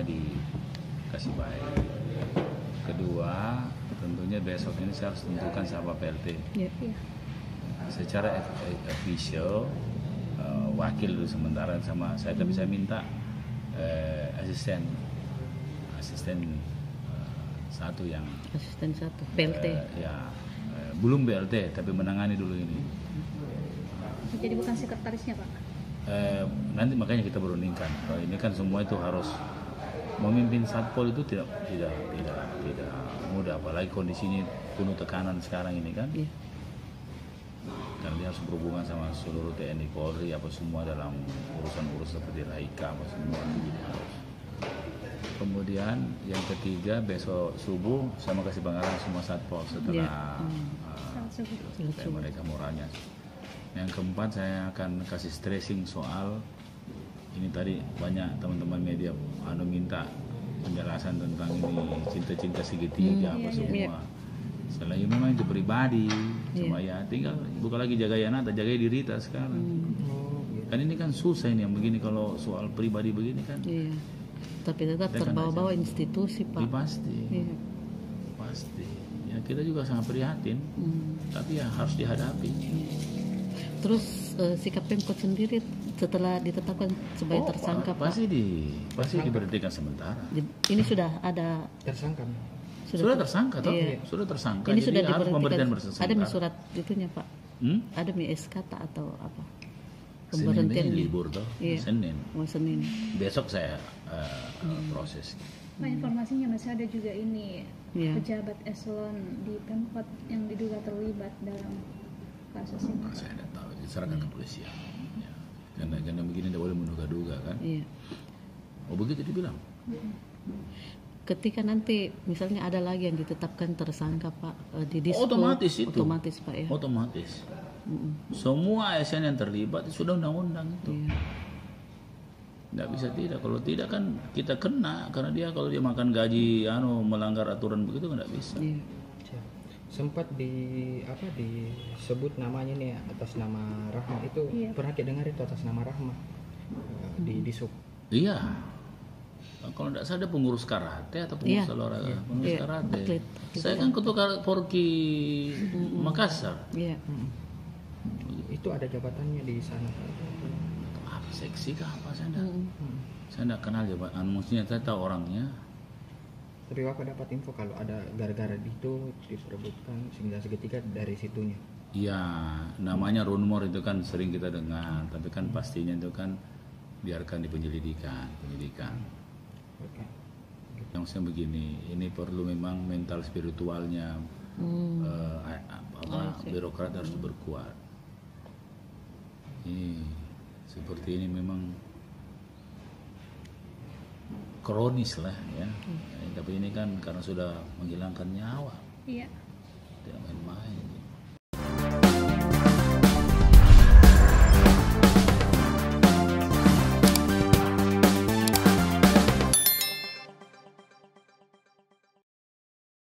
semuanya dikasih baik. Kedua, tentunya besok ini saya harus tentukan siapa PLT. Secara official wakil dulu sementara sama saya, tapi saya minta asisten satu yang asisten satu PLT. Belum BLT tapi menangani dulu ini. Jadi bukan sekretarisnya, Pak? Nanti makanya kita berundingkan. Kalau ini kan semua itu harus memimpin Satpol itu tidak mudah, apalagi kondisinya penuh tekanan sekarang ini kan. Iya. Karena dia harus berhubungan sama seluruh TNI Polri apa semua dalam urusan seperti Raika apa semua gitu harus. Kemudian yang ketiga besok subuh saya mau kasih pengarahan semua Satpol setelah mereka moralnya. Yang keempat saya akan kasih stressing soal ini tadi banyak teman-teman media minta penjelasan tentang ini cinta-cinta segitiga apa semua. Selain memang itu pribadi, cuma ya tinggal bukan lagi jaga anak, jaga diri kita sekarang. Kan ini kan susah ini yang begini kalau soal pribadi begini kan. Iya. Tapi tetap terbawa-bawa institusi, Pak. Pasti. Iya. Pasti. Ya kita juga sangat prihatin. Tapi ya harus dihadapi. Terus sikap Pemkot sendiri setelah ditetapkan sebagai tersangka, Pak? Pasti diberhentikan sementara. Ini sudah ada tersangka. Sudah tersangka toh? Iya. Sudah tersangka. Ini jadi sudah harus pemberhentian diberhentikan. Ada surat itunya, Pak? Ada SK atau apa? Senin ini libur toh? Iya. Senin. Senin. Besok saya proses. Nah, informasinya masih ada juga ini pejabat eselon di Pemkot yang diduga terlibat dalam kasus ini. Saya tidak tahu, diserahkan ke kepolisian. Ya. Karena begini tidak boleh menduga-duga kan? Iya. Oh begitu dibilang. Ketika nanti misalnya ada lagi yang ditetapkan tersangka, Pak, di dispute, otomatis itu. Otomatis, Pak ya. Otomatis. Semua ASN yang terlibat sudah undang-undang itu. Iya. Nggak bisa tidak. Kalau tidak kan kita kena karena dia kalau dia makan gaji melanggar aturan begitu nggak bisa. Iya. Sempat disebut namanya nih atas nama Rahma itu pernah kita dengar itu atas nama Rahma di sub. Iya. Kalau tidak salah ada pengurus karate atau pengurus olahraga, pengurus karate. Atlet. Saya kan ketua Porki Makassar. Iya. Itu ada jabatannya di sana. Apa seksi kah apa saya tidak kenal jabatan. Maksudnya saya tahu orangnya. Tapi Bapak dapat info kalau ada gara-gara itu diperebutkan sehingga segitiga dari situnya. Iya, namanya rumor itu kan sering kita dengar, tapi kan pastinya itu kan biarkan di penyelidikan. Oke. Yang saya begini, ini perlu memang mental spiritualnya birokrat harus berkuat. Seperti ini memang kronis lah ya. Tapi ini kan karena sudah menghilangkan nyawa. Iya. Tidak main-main.